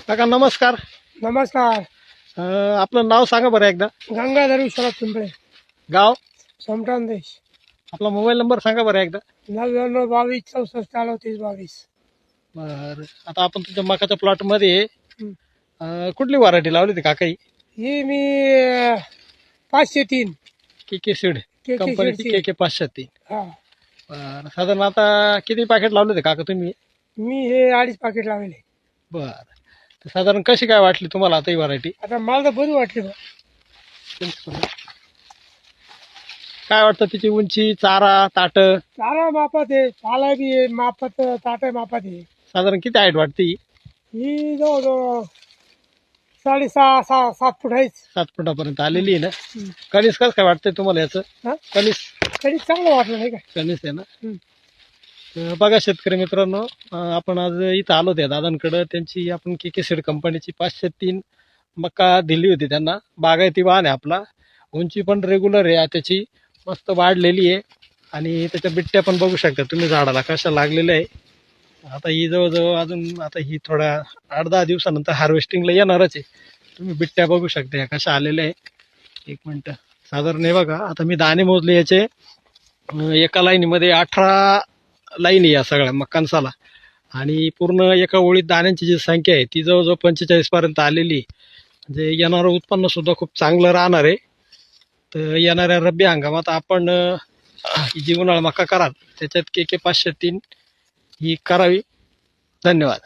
काका नमस्कार. नमस्कार. आपलं नाव सांगा बरं एकदा. गंगाधर विश्वनाथ पिंपळे, गाव, सोमठाण देश. आपला मोबाईल नंबर सांगा बरं एकदा. 9922 64 38 22. बरं, आता आपण तुमच्या मकाच्या प्लॉट मध्ये कुठली व्हरायटी लावली होती काका? ही मी 503 के सीड KK कंपनीची seed. KK 503. हा. बरं, साधारण आता किती पॅकेट लावले होते काका तुम्ही? मी हे 2.5 पाकिट लावले. बरं, तर साधारण कशी काय वाटली तुम्हाला आता ही व्हरायटी? आता मला तर बरी वाटली बा. काय वाटतं तिची उंची, चारा, ताट चारा मापात आहे, पाला बी आहे मापात, ताट मापात आहे. साधारण किती हाईट वाटते? ही जवळजवळ 6.5 7 फूट आहेच. 7 फुटापर्यंत आलेली आहे ना. कणीस कसं काय वाटतंय तुम्हाला याचं? हा? कणीस कधी चांगलं वाटलं नाही का? कणीस आहे ना. तर बघा शेतकरी मित्रांनो, आपण आज इथं आलो त्या दादांकडं. त्यांची आपण KK सीड कंपनीची 503 मका दिली होती त्यांना. बागायती वाहन आहे आपला, उंची पण रेग्युलर आहे त्याची, मस्त वाढलेली आहे. आणि त्याच्या बिट्ट्या पण बघू शकता तुम्ही झाडाला कशा लागलेल्या आहे. आता ही जवळजवळ अजून आता ही थोड्या 8-10 दिवसानंतर हार्वेस्टिंगला येणारच आहे. तुम्ही बिट्ट्या बघू शकता या कशा आलेल्या आहे. एक मिनिट, साधारण हे बघा, आता मी दाणे मोजले याचे. एका लाईनीमध्ये 18 लाईन आहे या सगळ्या मकांसाला. आणि पूर्ण एका ओळीत दाण्यांची जी संख्या आहे ती जवळजवळ 45 पर्यंत आलेली आहे. म्हणजे येणारं उत्पन्न सुद्धा खूप चांगलं राहणार आहे. तर येणाऱ्या रब्बी हंगामात आपण जी उन्हाळा मका कराल त्याच्यात KK 503 ही करावी. धन्यवाद.